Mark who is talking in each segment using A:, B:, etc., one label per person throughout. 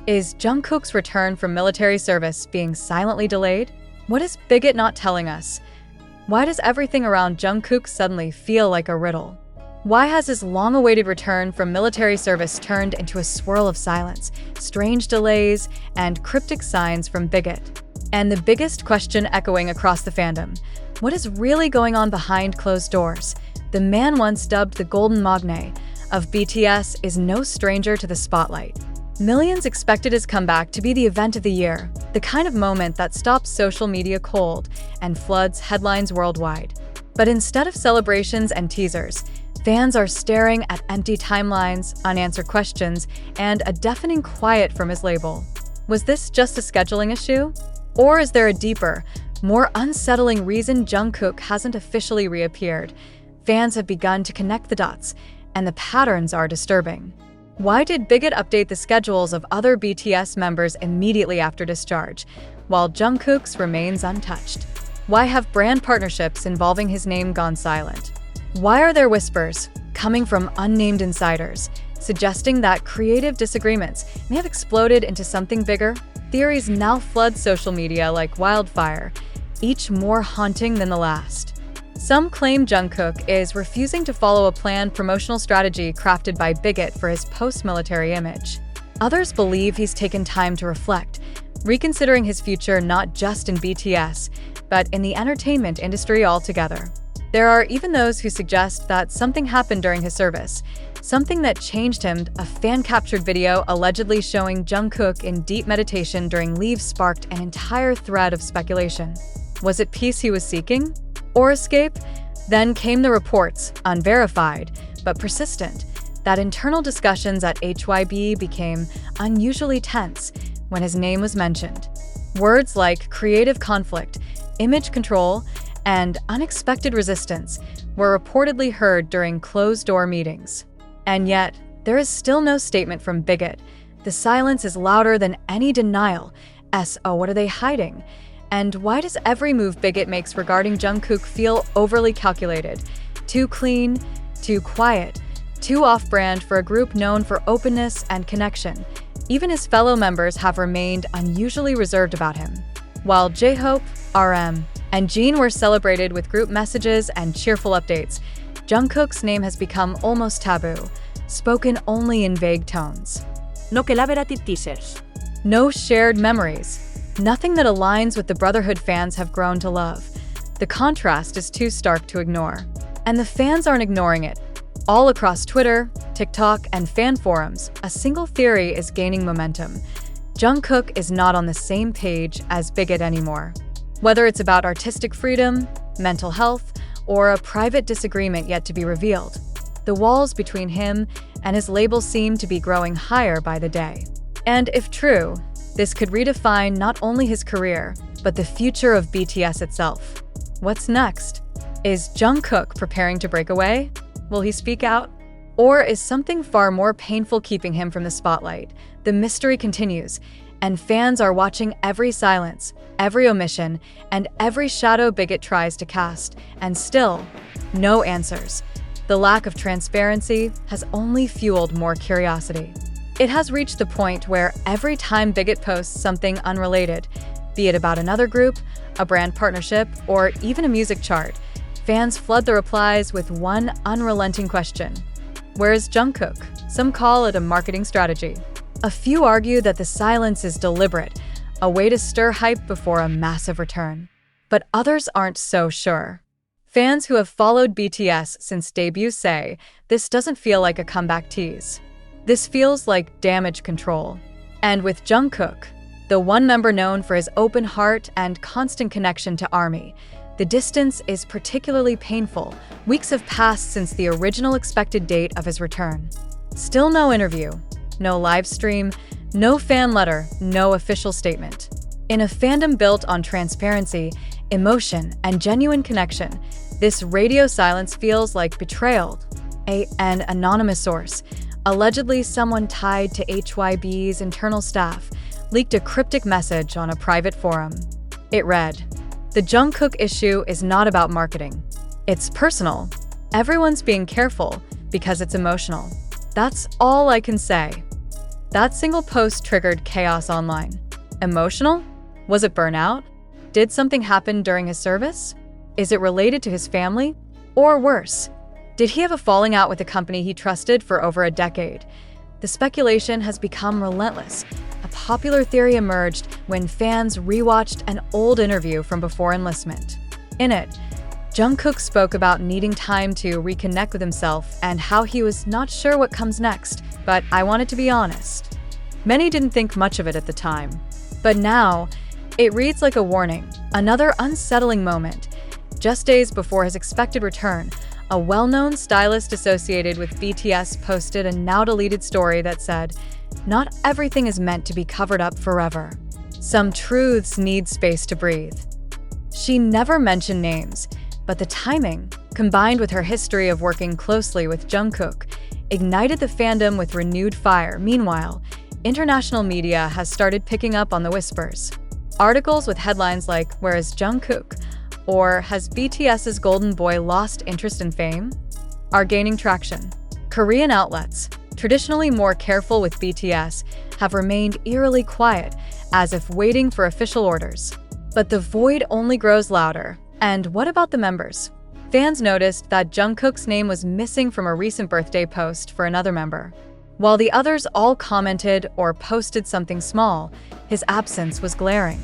A: Is Jungkook's return from military service being silently delayed? What is BIGHIT not telling us? Why does everything around Jungkook suddenly feel like a riddle? Why has his long-awaited return from military service turned into a swirl of silence, strange delays, and cryptic signs from BIGHIT? And the biggest question echoing across the fandom: what is really going on behind closed doors? The man once dubbed the Golden Magne of BTS is no stranger to the spotlight. Millions expected his comeback to be the event of the year, the kind of moment that stops social media cold and floods headlines worldwide. But instead of celebrations and teasers, fans are staring at empty timelines, unanswered questions, and a deafening quiet from his label. Was this just a scheduling issue? Or is there a deeper, more unsettling reason Jungkook hasn't officially reappeared? Fans have begun to connect the dots, and the patterns are disturbing. Why did BIGHIT update the schedules of other BTS members immediately after discharge, while Jungkook's remains untouched? Why have brand partnerships involving his name gone silent? Why are there whispers, coming from unnamed insiders, suggesting that creative disagreements may have exploded into something bigger? Theories now flood social media like wildfire, each more haunting than the last. Some claim Jungkook is refusing to follow a planned promotional strategy crafted by BIGHIT for his post-military image. Others believe he's taken time to reflect, reconsidering his future not just in BTS, but in the entertainment industry altogether. There are even those who suggest that something happened during his service, something that changed him. A fan-captured video allegedly showing Jungkook in deep meditation during leave sparked an entire thread of speculation. Was it peace he was seeking? Or escape? Then came the reports, unverified but persistent, that internal discussions at HYB became unusually tense when his name was mentioned. Words like creative conflict, image control, and unexpected resistance were reportedly heard during closed-door meetings. And yet, there is still no statement from BIGHIT. The silence is louder than any denial. What are they hiding? And why does every move BIGHIT makes regarding Jungkook feel overly calculated? Too clean, too quiet, too off-brand for a group known for openness and connection. Even his fellow members have remained unusually reserved about him. While J-Hope, RM, and Jeon were celebrated with group messages and cheerful updates, Jungkook's name has become almost taboo, spoken only in vague tones.
B: No collaborative teasers.
A: No shared memories. Nothing that aligns with the brotherhood fans have grown to love. The contrast is too stark to ignore. And the fans aren't ignoring it. All across Twitter, TikTok, and fan forums, a single theory is gaining momentum. Jungkook is not on the same page as BIGHIT anymore. Whether it's about artistic freedom, mental health, or a private disagreement yet to be revealed, the walls between him and his label seem to be growing higher by the day. And if true, this could redefine not only his career, but the future of BTS itself. What's next? Is Jungkook preparing to break away? Will he speak out? Or is something far more painful keeping him from the spotlight? The mystery continues, and fans are watching every silence, every omission, and every shadow BIGHIT tries to cast, and still, no answers. The lack of transparency has only fueled more curiosity. It has reached the point where every time BIGHIT posts something unrelated, be it about another group, a brand partnership, or even a music chart, fans flood the replies with one unrelenting question: where is Jungkook? Some call it a marketing strategy. A few argue that the silence is deliberate, a way to stir hype before a massive return. But others aren't so sure. Fans who have followed BTS since debut say this doesn't feel like a comeback tease. This feels like damage control. And with Jungkook, the one member known for his open heart and constant connection to ARMY, the distance is particularly painful. Weeks have passed since the original expected date of his return. Still no interview, no live stream, no fan letter, no official statement. In a fandom built on transparency, emotion, and genuine connection, this radio silence feels like betrayal. An anonymous source, allegedly someone tied to HYB's internal staff, leaked a cryptic message on a private forum. It read, "The Jungkook issue is not about marketing. It's personal. Everyone's being careful because it's emotional. That's all I can say." That single post triggered chaos online. Emotional? Was it burnout? Did something happen during his service? Is it related to his family? Or worse, did he have a falling out with a company he trusted for over a decade? The speculation has become relentless. A popular theory emerged when fans rewatched an old interview from before enlistment. In it, Jungkook spoke about needing time to reconnect with himself and how he was not sure what comes next, but I wanted to be honest. Many didn't think much of it at the time. But now, it reads like a warning, another unsettling moment. Just days before his expected return, a well-known stylist associated with BTS posted a now-deleted story that said, "Not everything is meant to be covered up forever. Some truths need space to breathe." She never mentioned names, but the timing, combined with her history of working closely with Jungkook, ignited the fandom with renewed fire. Meanwhile, international media has started picking up on the whispers. Articles with headlines like, "Where is Jungkook?" or "Has BTS's golden boy lost interest in fame?" are gaining traction. Korean outlets, traditionally more careful with BTS, have remained eerily quiet, as if waiting for official orders. But the void only grows louder. And what about the members? Fans noticed that Jungkook's name was missing from a recent birthday post for another member. While the others all commented or posted something small, his absence was glaring.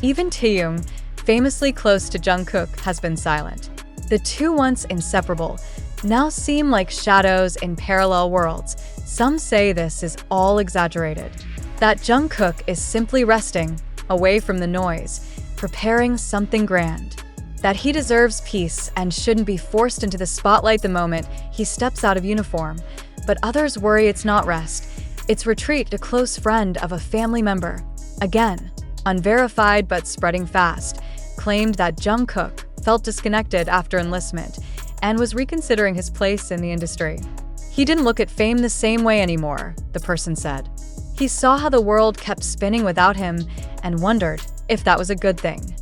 A: Even Taehyung, famously close to Jungkook, has been silent. The two once inseparable now seem like shadows in parallel worlds. Some say this is all exaggerated, that Jungkook is simply resting, away from the noise, preparing something grand, that he deserves peace and shouldn't be forced into the spotlight the moment he steps out of uniform. But others worry it's not rest, it's retreat to close friend of a family member. Again, unverified but spreading fast, claimed that Jungkook felt disconnected after enlistment and was reconsidering his place in the industry. He didn't look at fame the same way anymore, the person said. He saw how the world kept spinning without him and wondered if that was a good thing.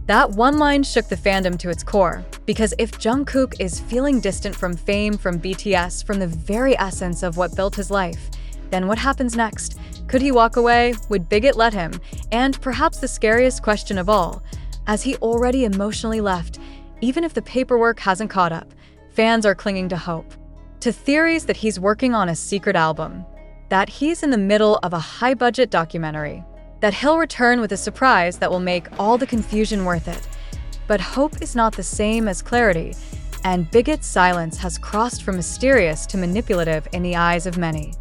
A: That one line shook the fandom to its core, because if Jungkook is feeling distant from fame, from BTS, from the very essence of what built his life, then what happens next? Could he walk away? Would BIGHIT let him? And perhaps the scariest question of all, as he already emotionally left, even if the paperwork hasn't caught up, fans are clinging to hope. To theories that he's working on a secret album, that he's in the middle of a high-budget documentary, that he'll return with a surprise that will make all the confusion worth it. But hope is not the same as clarity, and BIGHIT's silence has crossed from mysterious to manipulative in the eyes of many.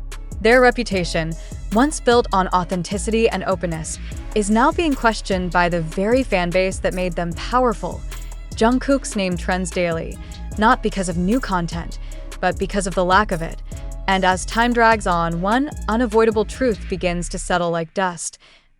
A: Their reputation, once built on authenticity and openness, is now being questioned by the very fanbase that made them powerful. Jungkook's name trends daily, not because of new content, but because of the lack of it. And as time drags on, one unavoidable truth begins to settle like dust.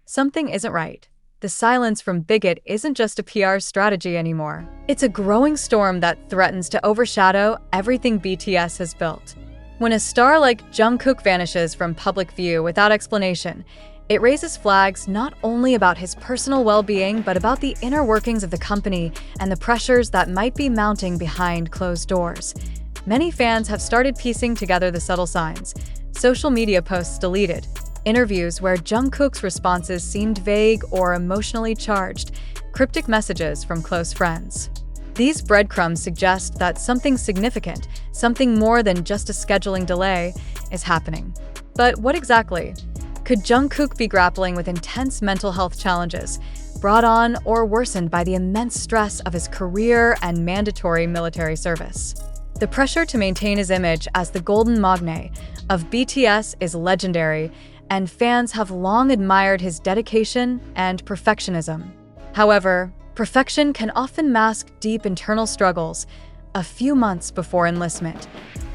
A: Something isn't right. The silence from BIGHIT isn't just a PR strategy anymore. It's a growing storm that threatens to overshadow everything BTS has built. When a star like Jungkook vanishes from public view without explanation, it raises flags not only about his personal well-being, but about the inner workings of the company and the pressures that might be mounting behind closed doors. Many fans have started piecing together the subtle signs. Social media posts deleted, interviews where Jungkook's responses seemed vague or emotionally charged, cryptic messages from close friends. These breadcrumbs suggest that something significant, something more than just a scheduling delay, is happening. But what exactly? Could Jungkook be grappling with intense mental health challenges, brought on or worsened by the immense stress of his career and mandatory military service? The pressure to maintain his image as the golden magne of BTS is legendary, and fans have long admired his dedication and perfectionism. However, perfection can often mask deep internal struggles. A few months before enlistment,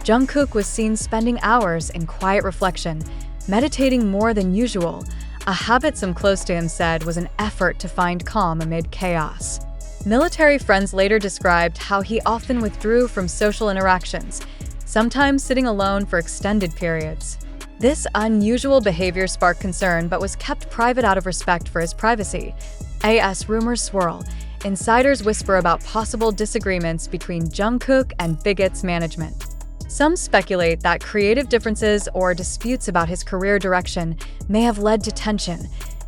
A: Jungkook was seen spending hours in quiet reflection, meditating more than usual, a habit some close to him said was an effort to find calm amid chaos. Military friends later described how he often withdrew from social interactions, sometimes sitting alone for extended periods. This unusual behavior sparked concern but was kept private out of respect for his privacy. As rumors swirl, insiders whisper about possible disagreements between Jungkook and BIGHIT's management. Some speculate that creative differences or disputes about his career direction may have led to tension,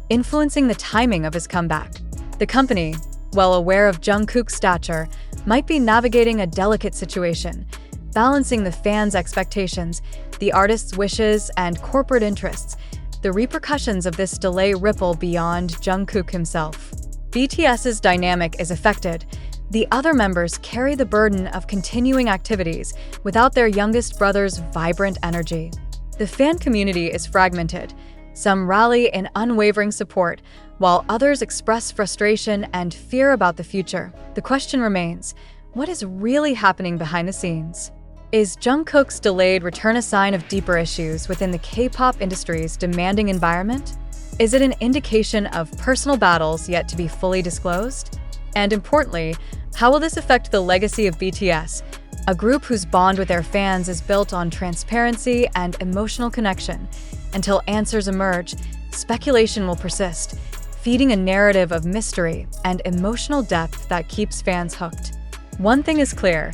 A: influencing the timing of his comeback. The company, well aware of Jungkook's stature, might be navigating a delicate situation, balancing the fans' expectations, the artist's wishes, and corporate interests. The repercussions of this delay ripple beyond Jungkook himself. BTS's dynamic is affected. The other members carry the burden of continuing activities without their youngest brother's vibrant energy. The fan community is fragmented. Some rally in unwavering support, while others express frustration and fear about the future. The question remains, what is really happening behind the scenes? Is Jungkook's delayed return a sign of deeper issues within the K-pop industry's demanding environment? Is it an indication of personal battles yet to be fully disclosed? And importantly, how will this affect the legacy of BTS, a group whose bond with their fans is built on transparency and emotional connection? Until answers emerge, speculation will persist, feeding a narrative of mystery and emotional depth that keeps fans hooked. One thing is clear,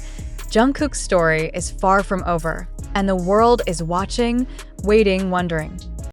A: Jungkook's story is far from over, and the world is watching, waiting, wondering.